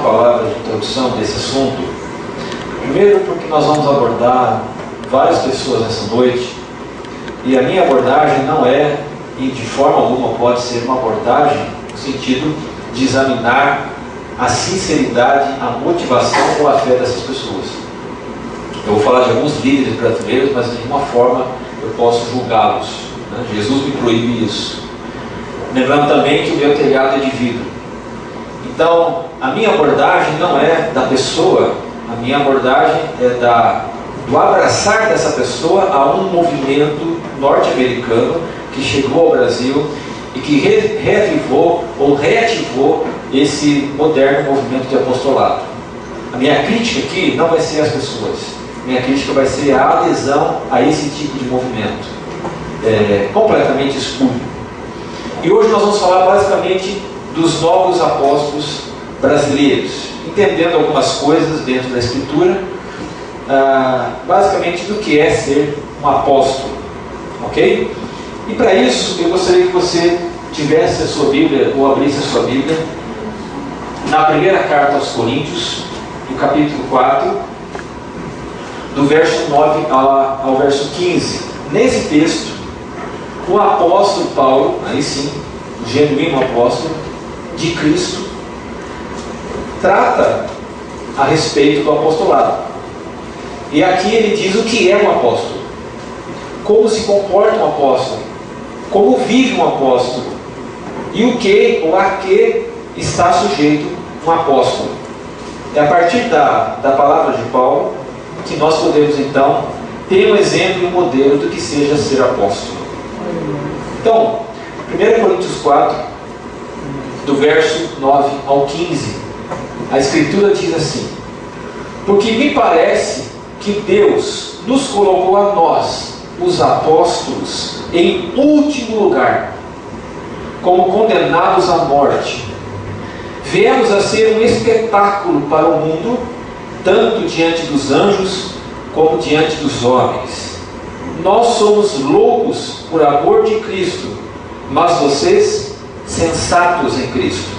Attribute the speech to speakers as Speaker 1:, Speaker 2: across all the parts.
Speaker 1: palavra de introdução desse assunto. Primeiro, porque nós vamos abordar várias pessoas nessa noite, e a minha abordagem não é, e de forma alguma pode ser uma abordagem no sentido de examinar a sinceridade, a motivação ou a fé dessas pessoas. Eu vou falar de alguns líderes brasileiros, mas de nenhuma forma eu posso julgá-los, né? Jesus me proíbe isso. Lembrando também que o meu telhado é de vidro. Então, a minha abordagem não é da pessoa, a minha abordagem é do abraçar dessa pessoa a um movimento norte-americano que chegou ao Brasil e que revivou ou reativou esse moderno movimento de apostolado. A minha crítica aqui não vai ser as pessoas, minha crítica vai ser a adesão a esse tipo de movimento completamente espúrio. E hoje nós vamos falar basicamente dos novos apóstolos brasileiros, entendendo algumas coisas dentro da Escritura, basicamente do que é ser um apóstolo, ok? E para isso eu gostaria que você tivesse a sua Bíblia, ou abrisse a sua Bíblia, na primeira carta aos Coríntios, no capítulo 4, do verso 9 ao verso 15. Nesse texto, o apóstolo Paulo, aí sim, o genuíno apóstolo de Cristo, trata a respeito do apostolado. E aqui ele diz o que é um apóstolo, como se comporta um apóstolo, como vive um apóstolo, e o que ou a que está sujeito um apóstolo. É a partir da palavra de Paulo que nós podemos então ter um exemplo e um modelo do que seja ser apóstolo. Então, 1 Coríntios 4, do verso 9 ao 15, a Escritura diz assim: porque me parece que Deus nos colocou a nós, os apóstolos, em último lugar, como condenados à morte. Viemos a ser um espetáculo para o mundo, tanto diante dos anjos como diante dos homens. Nós somos loucos por amor de Cristo, mas vocês sensatos em Cristo.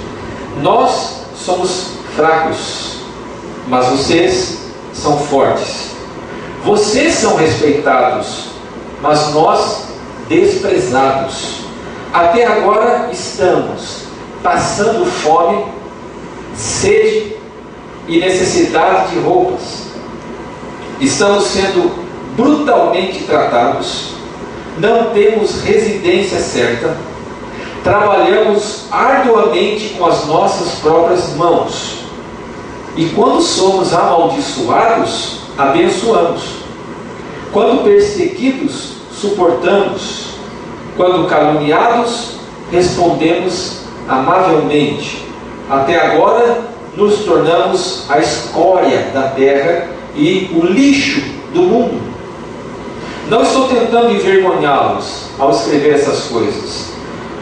Speaker 1: Nós somos fracos, mas vocês são fortes. Vocês são respeitados, mas nós desprezados. Até agora estamos passando fome, sede e necessidade de roupas. Estamos sendo brutalmente tratados, não temos residência certa, trabalhamos arduamente com as nossas próprias mãos, e quando somos amaldiçoados, abençoamos. Quando perseguidos, suportamos. Quando caluniados, respondemos amavelmente. Até agora nos tornamos a escória da terra e o lixo do mundo. Não estou tentando envergonhá-los ao escrever essas coisas,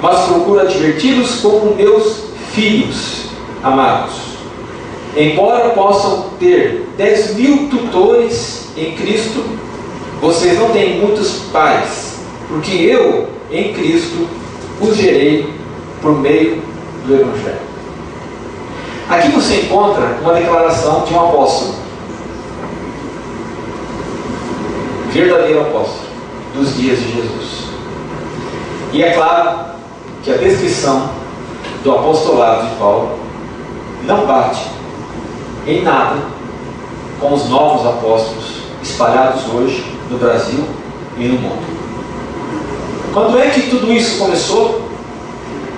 Speaker 1: mas procuro adverti-los como meus filhos amados. Embora possam ter 10.000 tutores em Cristo, vocês não têm muitos pais, porque eu, em Cristo, os gerei por meio do Evangelho. Aqui você encontra uma declaração de um apóstolo, verdadeiro apóstolo dos dias de Jesus. E é claro que a descrição do apostolado de Paulo não bate em nada com os novos apóstolos espalhados hoje no Brasil e no mundo. Quando é que tudo isso começou?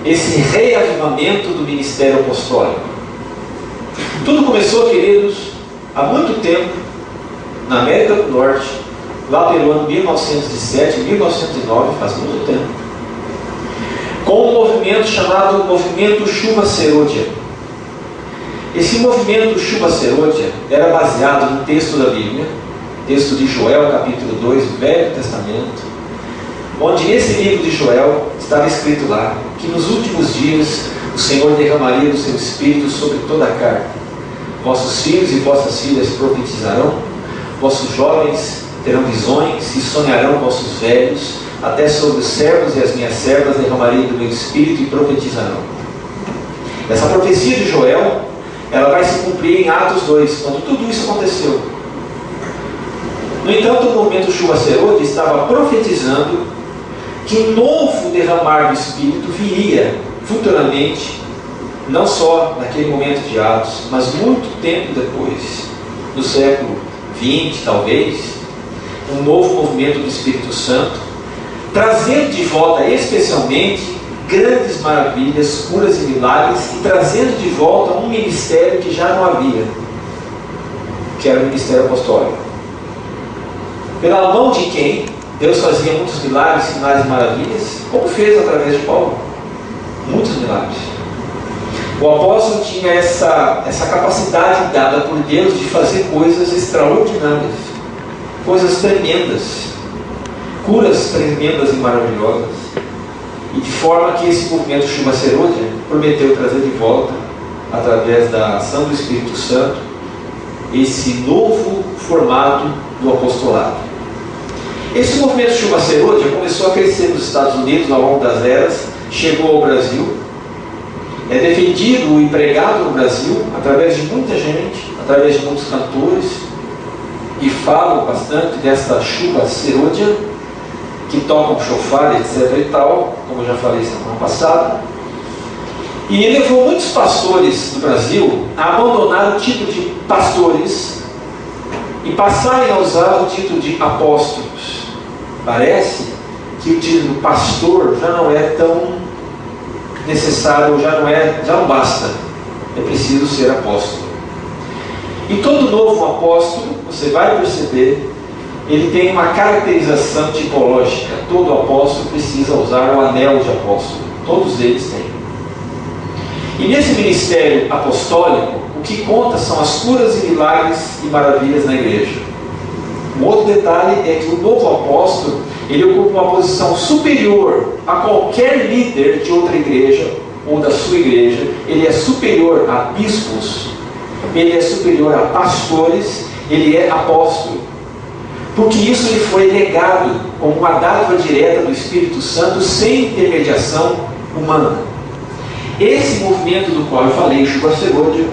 Speaker 1: Esse reavivamento do ministério apostólico. Tudo começou, queridos, há muito tempo, na América do Norte, lá pelo ano 1907, 1909, faz muito tempo, com um movimento chamado Movimento Chuva Serôdia. Esse movimento Chuva Serôdia era baseado no texto da Bíblia, texto de Joel, capítulo 2, do Velho Testamento, onde nesse livro de Joel estava escrito lá que nos últimos dias o Senhor derramaria do seu Espírito sobre toda a carne. Vossos filhos e vossas filhas profetizarão, vossos jovens terão visões e sonharão vossos velhos, até sobre os servos e as minhas servas derramarei do meu Espírito e profetizarão. Essa profecia de Joel, ela vai vai se cumprir em Atos 2, quando tudo isso aconteceu. No entanto, o movimento Chuva Serode estava profetizando que um novo derramar do Espírito viria futuramente, não só naquele momento de Atos, mas muito tempo depois, no século XX talvez, um novo movimento do Espírito Santo, trazendo de volta especialmente grandes maravilhas, curas e milagres, e trazendo de volta um ministério que já não havia, que era o ministério apostólico. Pela mão de quem Deus fazia muitos milagres, sinais e maravilhas, como fez através de Paulo. Muitos milagres. O apóstolo tinha essa capacidade dada por Deus de fazer coisas extraordinárias, coisas tremendas, curas tremendas e maravilhosas. E de forma que esse movimento Chuva Serode prometeu trazer de volta, através da ação do Espírito Santo, esse novo formato do apostolado. Esse movimento Chuva Serode começou a crescer nos Estados Unidos ao longo das eras, chegou ao Brasil, é defendido e pregado no Brasil através de muita gente, através de muitos cantores, e falam bastante desta chuva serôdia, que tocam chofar, etc. e tal, como eu já falei semana passada. E ele levou muitos pastores do Brasil a abandonar o título de pastores e passarem a usar o título de apóstolos. Parece que o título pastor já não é tão necessário, já não basta. É preciso ser apóstolo. E todo novo apóstolo, você vai perceber, ele tem uma caracterização tipológica. Todo apóstolo precisa usar o anel de apóstolo. Todos eles têm. E nesse ministério apostólico, o que conta são as curas e milagres e maravilhas na igreja. Um outro detalhe é que o novo apóstolo, ele ocupa uma posição superior a qualquer líder de outra igreja ou da sua igreja. Ele é superior a bispos, ele é superior a pastores, ele é apóstolo. Porque isso lhe foi legado como uma dádiva direta do Espírito Santo, sem intermediação humana. Esse movimento do qual eu falei, Chuva Serode,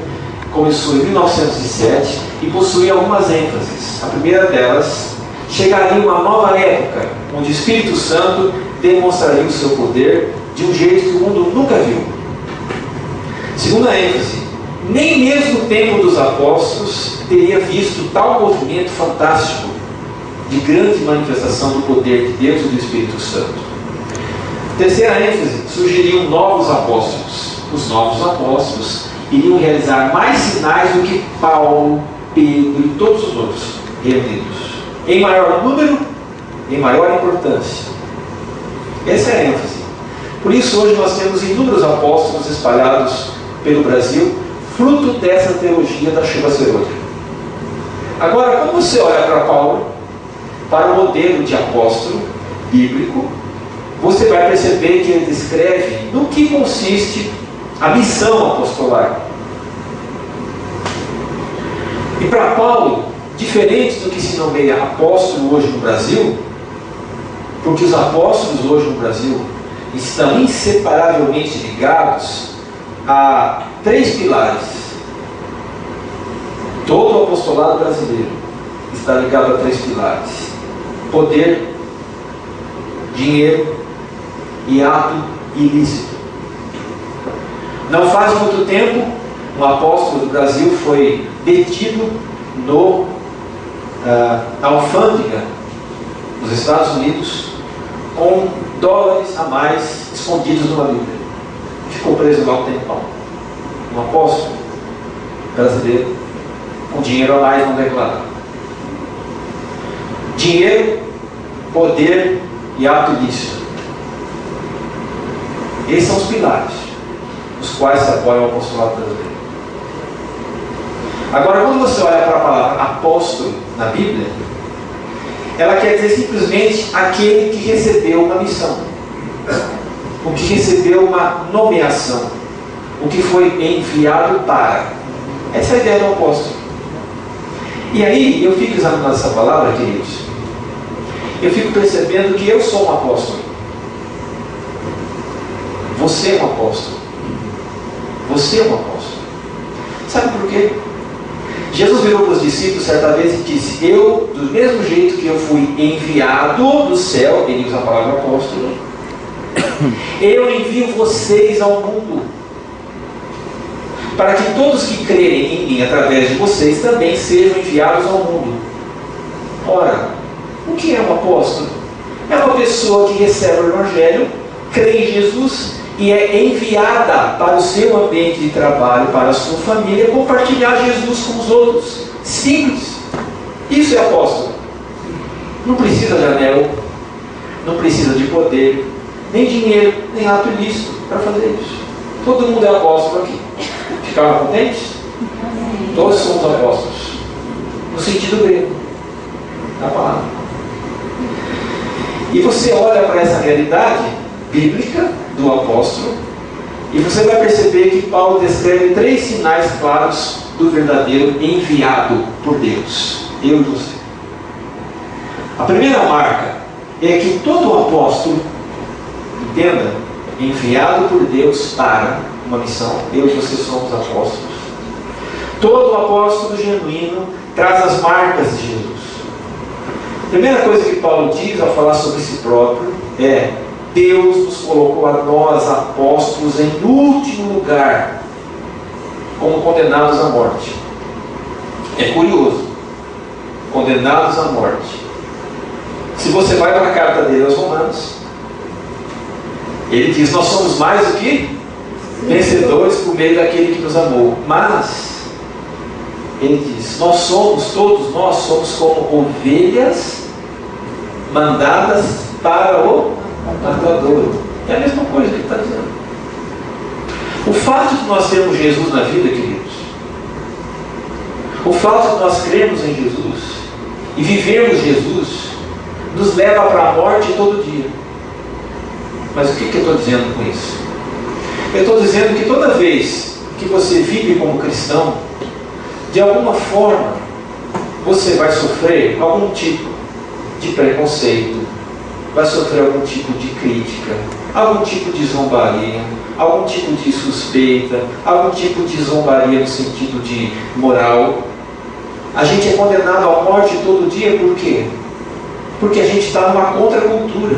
Speaker 1: começou em 1907 e possui algumas ênfases. A primeira delas, chegaria uma nova época, onde o Espírito Santo demonstraria o seu poder de um jeito que o mundo nunca viu. Segunda ênfase, nem mesmo o tempo dos apóstolos teria visto tal movimento fantástico de grande manifestação do poder de Deus e do Espírito Santo. Terceira ênfase, surgiriam novos apóstolos. Os novos apóstolos iriam realizar mais sinais do que Paulo, Pedro e todos os outros reunidos, em maior número, em maior importância. Essa é a ênfase. Por isso hoje nós temos inúmeros apóstolos espalhados pelo Brasil, fruto dessa teologia da Chuva Serode. Agora, quando você olha para Paulo, para o modelo de apóstolo bíblico, você vai perceber que ele descreve no que consiste a missão apostolar. E para Paulo, diferente do que se nomeia apóstolo hoje no Brasil, porque os apóstolos hoje no Brasil estão inseparavelmente ligados a três pilares. Todo o apostolado brasileiro está ligado a três pilares: poder, dinheiro e ato ilícito. Não faz muito tempo, um apóstolo do Brasil foi detido na alfândega dos Estados Unidos com dólares a mais escondidos numa Bíblia. Ficou preso lá um tempão. Um apóstolo brasileiro com dinheiro a mais não declarado. Dinheiro, poder e ato ilícito. Esses são os pilares os quais se apoia o apostolado brasileiro. Agora, quando você olha para a palavra apóstolo na Bíblia, ela quer dizer simplesmente aquele que recebeu uma missão, o que recebeu uma nomeação, o que foi enviado para. Essa é a ideia do apóstolo. E aí, eu fico examinando essa palavra, queridos, eu fico percebendo que eu sou um apóstolo. Você é um apóstolo. Você é um apóstolo. Sabe por quê? Jesus virou para os discípulos certa vez e disse: eu, do mesmo jeito que eu fui enviado do céu, ele usa a palavra apóstolo, eu envio vocês ao mundo, para que todos que crerem em mim através de vocês também sejam enviados ao mundo. Ora, o que é um apóstolo? É uma pessoa que recebe o Evangelho, crê em Jesus e é enviada para o seu ambiente de trabalho, para a sua família, compartilhar Jesus com os outros. Simples. Isso é apóstolo. Não precisa de anel, não precisa de poder, nem dinheiro, nem ato ilícito para fazer isso. Todo mundo é apóstolo aqui. Ficaram contentes? Todos somos apóstolos. No sentido grego da palavra. E você olha para essa realidade bíblica do apóstolo e você vai perceber que Paulo descreve 3 sinais claros do verdadeiro enviado por Deus. Eu e você. A primeira marca é que todo apóstolo, entenda, enviado por Deus para uma missão. Eu e você somos apóstolos. Todo apóstolo genuíno traz as marcas de Jesus. A primeira coisa que Paulo diz ao falar sobre si próprio é: Deus nos colocou a nós, apóstolos, em último lugar, como condenados à morte. É curioso. Condenados à morte. Se você vai para a carta dele aos Romanos, ele diz: nós somos mais do que vencedores por meio daquele que nos amou. Mas ele diz: nós somos, todos nós somos como ovelhas mandadas para o matadouro. É a mesma coisa que ele está dizendo. O fato de nós termos Jesus na vida, queridos, o fato de nós crermos em Jesus e vivermos Jesus, nos leva para a morte todo dia. Mas o que eu estou dizendo com isso? Eu estou dizendo que toda vez que você vive como cristão, de alguma forma, você vai sofrer algum tipo de preconceito, vai sofrer algum tipo de crítica, algum tipo de zombaria, algum tipo de suspeita, algum tipo de zombaria no sentido de moral. A gente é condenado à morte todo dia, por quê? Porque a gente está numa contracultura.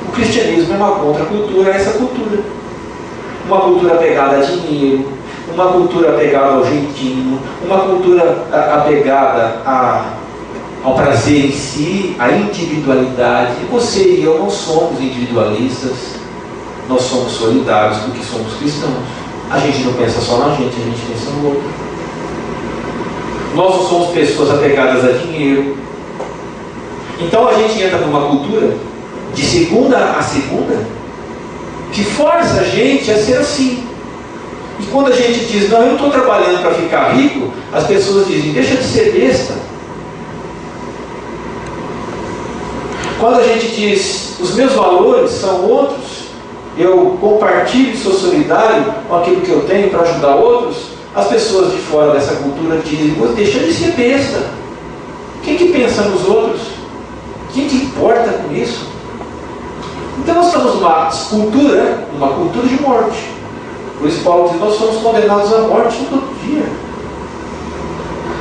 Speaker 1: O cristianismo é uma contracultura a essa cultura. Uma cultura apegada a dinheiro, uma cultura apegada ao jeitinho, uma cultura apegada ao prazer em si, à individualidade. Você e eu não somos individualistas, nós somos solidários porque somos cristãos. A gente não pensa só na gente, a gente pensa no outro. Nós não somos pessoas apegadas a dinheiro. Então a gente entra numa cultura de segunda a segunda que força a gente a ser assim. E quando a gente diz: não, eu não estou trabalhando para ficar rico, as pessoas dizem: deixa de ser besta. Quando a gente diz: os meus valores são outros, eu compartilho e sou solidário com aquilo que eu tenho para ajudar outros, as pessoas de fora dessa cultura dizem: deixa de ser besta. Quem que pensa nos outros? Quem te importa com isso? Então nós estamos numa cultura de morte. Por isso Paulo diz: nós somos condenados à morte todo dia.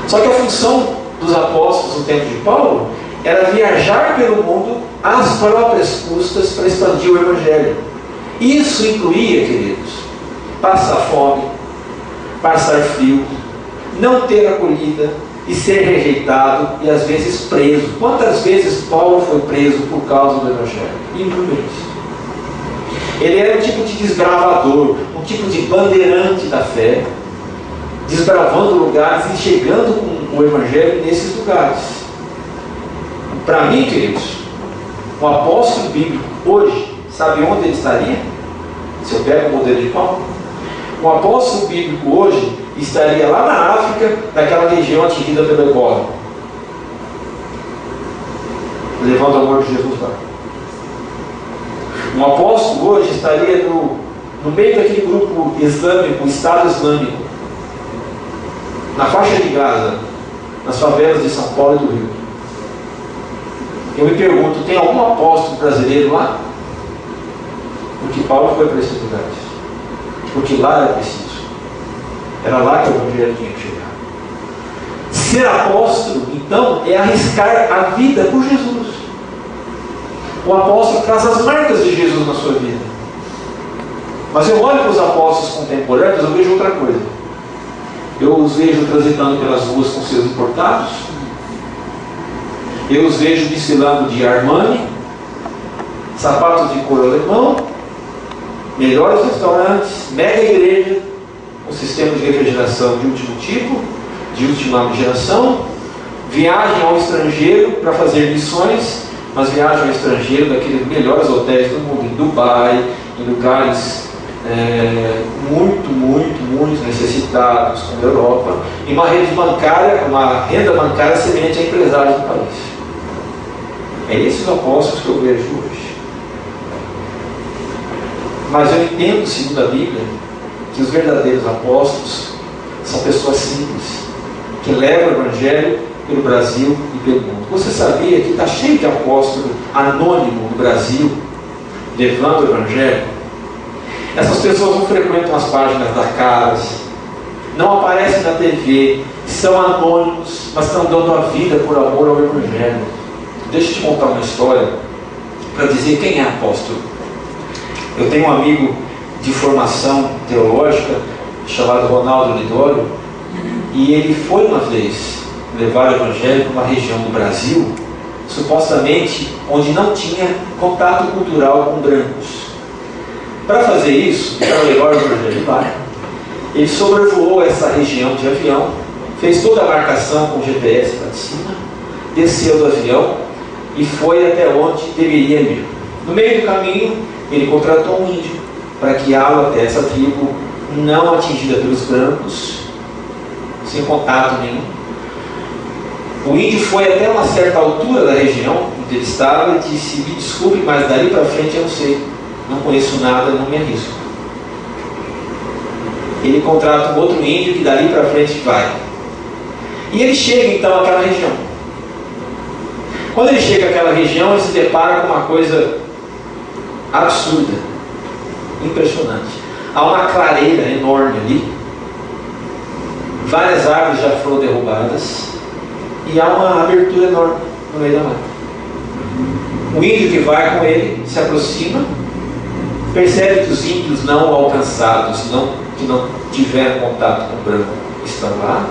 Speaker 1: Só que a função dos apóstolos no tempo de Paulo era viajar pelo mundo às próprias custas para expandir o Evangelho. Isso incluía, queridos, passar fome, passar frio, não ter acolhida e ser rejeitado e às vezes preso. Quantas vezes Paulo foi preso por causa do Evangelho? Inúmeras. Ele era um tipo de desbravador, um tipo de bandeirante da fé, desbravando lugares e chegando com o Evangelho nesses lugares. Para mim, queridos, um apóstolo bíblico hoje, sabe onde ele estaria? Se eu pego o modelo de Paulo, um apóstolo bíblico hoje estaria lá na África, naquela região atingida pelo Ebola, levando o amor de Jesus lá. Um apóstolo hoje estaria no meio daquele grupo islâmico, o Estado Islâmico, na faixa de Gaza, nas favelas de São Paulo e do Rio. Eu me pergunto: tem algum apóstolo brasileiro lá? Porque Paulo foi para esses lugares. Porque lá era preciso. Era lá que o Evangelho tinha que chegar. Ser apóstolo, então, é arriscar a vida por Jesus. O apóstolo traz as marcas de Jesus na sua vida. Mas eu olho para os apóstolos contemporâneos, eu vejo outra coisa. Eu os vejo transitando pelas ruas com seus importados. Eu os vejo desfilando de Armani, sapatos de couro alemão, melhores restaurantes, mega igreja, um sistema de refrigeração de último tipo, de última geração, viagem ao estrangeiro para fazer missões, mas viagem ao estrangeiro daqueles melhores hotéis do mundo, em Dubai, em lugares muito necessitados, como a Europa, e uma rede bancária, uma renda bancária semelhante a empresários do país. É esses apóstolos que eu vejo hoje. Mas eu entendo, segundo a Bíblia, que os verdadeiros apóstolos são pessoas simples, que levam o Evangelho pelo Brasil e pelo mundo. Você sabia que está cheio de apóstolo anônimo no Brasil, levando o Evangelho? Essas pessoas não frequentam as páginas da Caras, não aparecem na TV, são anônimos, mas estão dando a vida por amor ao Evangelho. Deixa eu te contar uma história para dizer quem é apóstolo. Eu tenho um amigo de formação teológica chamado Ronaldo Lidório, e ele foi uma vez levar o Evangelho para uma região do Brasil, supostamente onde não tinha contato cultural com brancos. Para fazer isso, para levar o Evangelho lá, ele sobrevoou essa região de avião, fez toda a marcação com GPS para cima, desceu do avião e foi até onde deveria ir. No meio do caminho, ele contratou um índio para guiá-lo até essa tribo não atingida pelos brancos, sem contato nenhum. O índio foi até uma certa altura da região onde ele estava e disse: me desculpe, mas dali para frente eu não sei, não conheço nada, não me arrisco. Ele contrata um outro índio que dali para frente vai. E ele chega então àquela região. Quando ele chega àquela região, ele se depara com uma coisa absurda, impressionante. Há uma clareira enorme ali, várias árvores já foram derrubadas e há uma abertura enorme no meio da mata. O índio que vai com ele se aproxima, percebe que os índios não alcançados, que não tiveram contato com o branco, estão lá,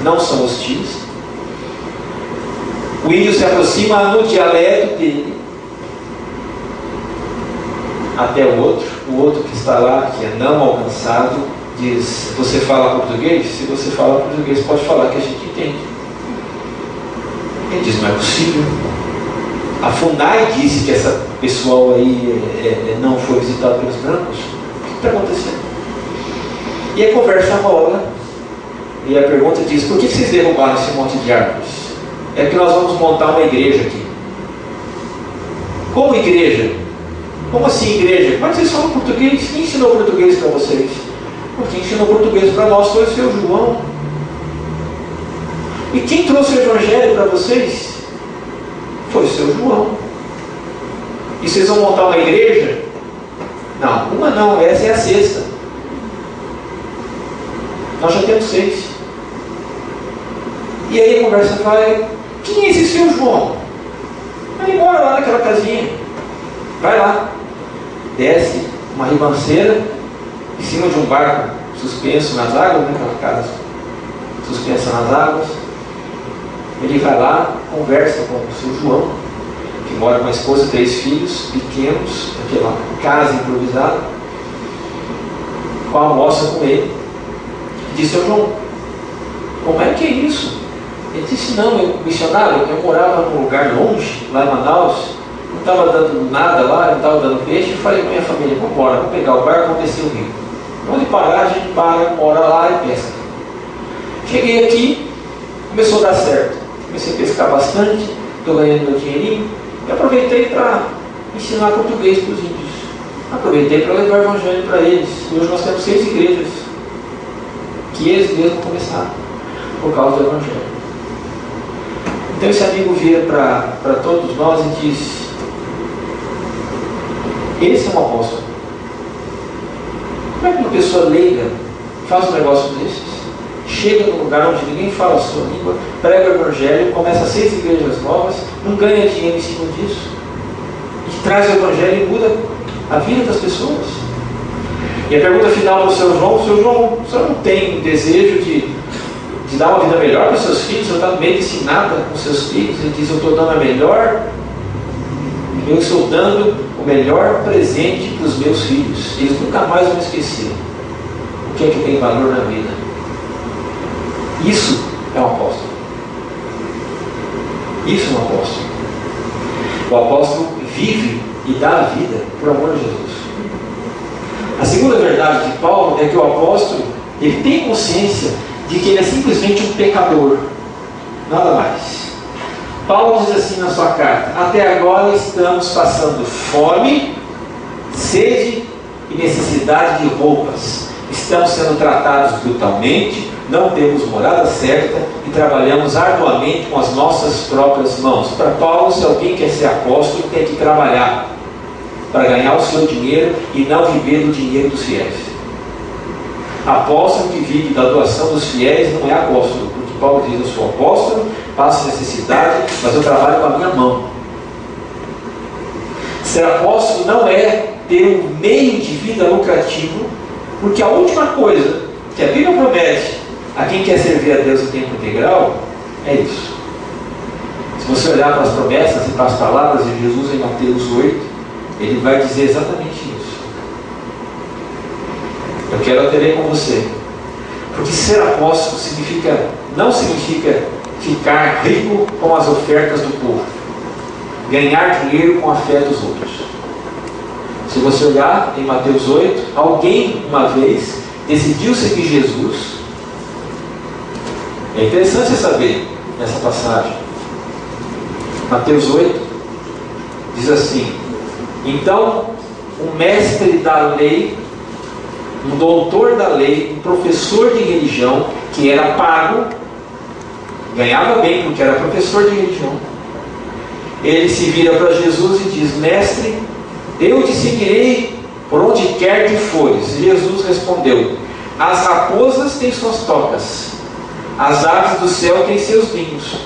Speaker 1: não são hostis. O índio se aproxima no dialeto dele até o outro que está lá, que é não alcançado, diz: você fala português? Se você fala português, pode falar que a gente entende. Ele diz: não é possível. A FUNAI disse que essa pessoal aí não foi visitado pelos brancos. O que está acontecendo? E a conversa rola, e a pergunta diz: por que vocês derrubaram esse monte de árvores? É que nós vamos montar uma igreja aqui. Como igreja? Como assim igreja? Mas vocês falam português? Quem ensinou português para vocês? Quem ensinou português para nós foi o seu João. E quem trouxe o Evangelho para vocês? Foi o seu João. E vocês vão montar uma igreja? Não, uma não, essa é a sexta. Nós já temos 6. E aí a conversa vai: quem é esse seu João? Ele mora lá naquela casinha. Vai lá. Desce uma ribanceira em cima de um barco suspenso nas águas, né? Aquela casa suspensa nas águas. Ele vai lá, conversa com o seu João, que mora com a esposa e 3 filhos pequenos, naquela casa improvisada, almoça com ele. Diz: seu João, como é que é isso? Ele disse: não, missionário, eu morava num lugar longe, lá em Manaus, não estava dando nada lá, não estava dando peixe. Eu falei com minha família: vamos embora, vamos pegar o barco, vamos descer o rio. Onde parar, a gente para, mora lá e pesca. Cheguei aqui, começou a dar certo. Comecei a pescar bastante, estou ganhando meu dinheirinho, e aproveitei para ensinar português para os índios. Aproveitei para levar o Evangelho para eles. Hoje nós temos 6 igrejas que eles mesmos começaram por causa do Evangelho. Então esse amigo vira para todos nós e diz: esse é um apóstolo. Como é que uma pessoa leiga faz um negócio desses, chega num lugar onde ninguém fala a sua língua, prega o Evangelho, começa 6 igrejas novas, não ganha dinheiro em cima disso, e traz o Evangelho e muda a vida das pessoas. E a pergunta final para o seu João: o senhor não tem desejo de dar uma vida melhor para os seus filhos? O senhor está no meio de ensinada com os seus filhos? Ele diz: eu estou dando a melhor, eu estou dando o melhor presente para os meus filhos. Eles nunca mais vão esquecer o que é que tem valor na vida. Isso é um apóstolo. Isso é um apóstolo. O apóstolo vive e dá a vida por amor a Jesus. A segunda verdade de Paulo é que o apóstolo, ele tem consciência de que ele é simplesmente um pecador, nada mais. Paulo diz assim na sua carta: até agora estamos passando fome, sede e necessidade de roupas. Estamos sendo tratados brutalmente, não temos morada certa e trabalhamos arduamente com as nossas próprias mãos. Para Paulo, se alguém quer ser apóstolo, tem que trabalhar para ganhar o seu dinheiro e não viver do dinheiro dos fiéis. Apóstolo que vive da doação dos fiéis não é apóstolo, porque Paulo diz: eu sou apóstolo, passo necessidade, mas eu trabalho com a minha mão. Ser apóstolo não é ter um meio de vida lucrativo, porque a última coisa que a Bíblia promete a quem quer servir a Deus em tempo integral é isso. Se você olhar para as promessas e para as palavras de Jesus em Mateus 8, ele vai dizer exatamente isso. Eu quero aprender com você, porque ser apóstolo não significa ficar rico com as ofertas do povo, ganhar dinheiro com a fé dos outros. Se você olhar em Mateus 8, alguém uma vez decidiu seguir Jesus. É interessante você saber nessa passagem. Mateus 8 diz assim: então um mestre da lei, um doutor da lei, um professor de religião, que era pago, ganhava bem porque era professor de religião, ele se vira para Jesus e diz: mestre, eu te seguirei por onde quer que fores. Jesus respondeu: as raposas têm suas tocas, as aves do céu têm seus ninhos,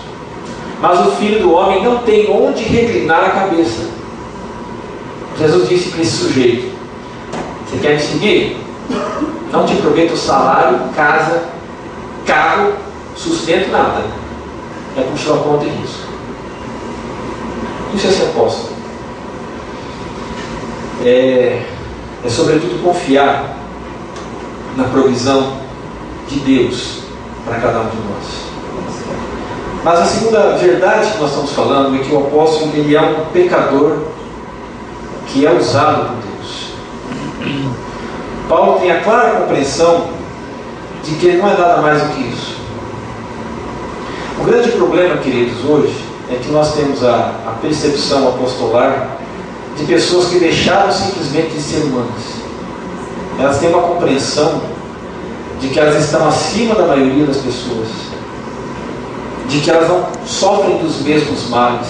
Speaker 1: mas o Filho do Homem não tem onde reclinar a cabeça. Jesus disse para esse sujeito: você quer me seguir? Não te prometo salário, casa, carro, sustento, nada. É por sua conta e risco. Isso é ser apóstolo. É sobretudo confiar na provisão de Deus para cada um de nós. Mas a segunda verdade que nós estamos falando é que o apóstolo, ele é um pecador que é usado por Deus. Paulo tem a clara compreensão de que ele não é nada mais do que isso. O grande problema, queridos, hoje é que nós temos a percepção apostolar de pessoas que deixaram simplesmente de ser humanas. Elas têm uma compreensão de que elas estão acima da maioria das pessoas, de que elas não sofrem dos mesmos males,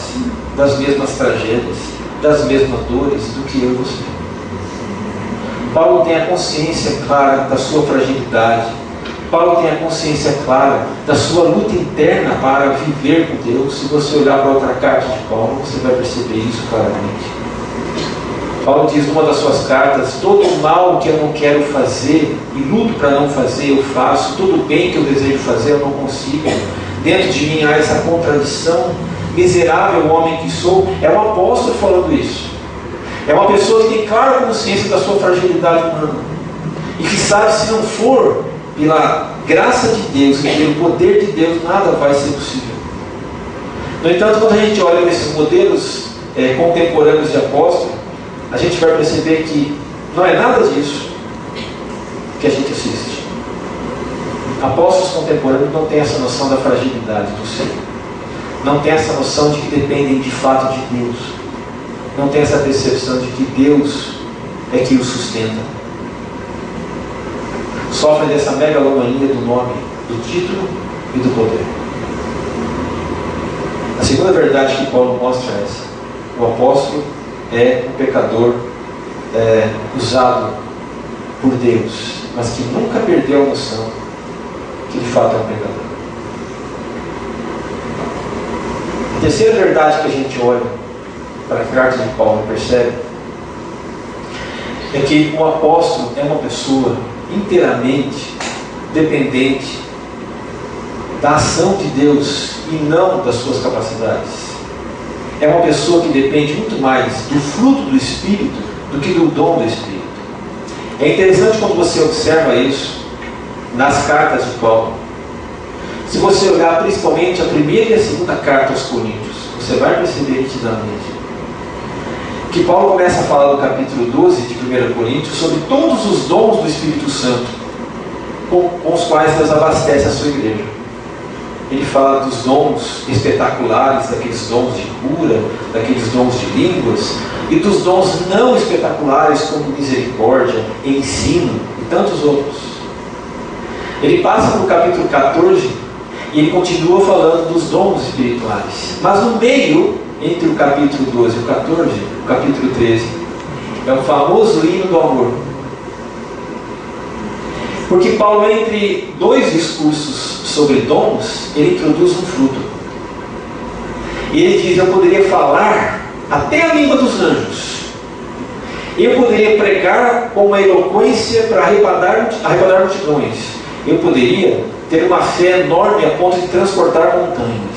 Speaker 1: das mesmas tragédias, das mesmas dores do que eu e você. Paulo tem a consciência clara da sua fragilidade. Paulo tem a consciência clara da sua luta interna para viver com Deus. Se você olhar para outra carta de Paulo, você vai perceber isso claramente. Paulo diz numa das suas cartas: todo o mal que eu não quero fazer e luto para não fazer, eu faço. Todo o bem que eu desejo fazer, eu não consigo. Dentro de mim há essa contradição. Miserável homem que sou. É um apóstolo falando isso. É uma pessoa que tem clara consciência da sua fragilidade humana e que sabe, se não for pela graça de Deus e pelo poder de Deus, nada vai ser possível. No entanto, quando a gente olha nesses modelos contemporâneos de apóstolo, a gente vai perceber que não é nada disso que a gente assiste. Apóstolos contemporâneos não têm essa noção da fragilidade do ser, não têm essa noção de que dependem de fato de Deus, não têm essa percepção de que Deus é que os sustenta. Sofrem dessa megalomania do nome, do título e do poder. A segunda verdade que Paulo mostra é essa: o apóstolo é um pecador usado por Deus, mas que nunca perdeu a noção que de fato é um pecador. A terceira verdade que a gente olha para a carta de Paulo e percebe é que o apóstolo é uma pessoa inteiramente dependente da ação de Deus e não das suas capacidades. É uma pessoa que depende muito mais do fruto do Espírito do que do dom do Espírito. É interessante quando você observa isso nas cartas de Paulo. Se você olhar principalmente a primeira e a segunda carta aos Coríntios, você vai perceber nitidamente que Paulo começa a falar no capítulo 12 de 1 Coríntios sobre todos os dons do Espírito Santo com os quais Deus abastece a sua igreja. Ele fala dos dons espetaculares, daqueles dons de cura, daqueles dons de línguas, e dos dons não espetaculares como misericórdia, ensino e tantos outros. Ele passa para o capítulo 14 e ele continua falando dos dons espirituais. Mas no meio, entre o capítulo 12 e o 14, o capítulo 13, é o famoso hino do amor. Porque Paulo, entre dois discursos sobre dons, ele introduz um fruto. E ele diz: eu poderia falar até a língua dos anjos. Eu poderia pregar com uma eloquência para arrebatar multidões. Eu poderia ter uma fé enorme a ponto de transportar montanhas.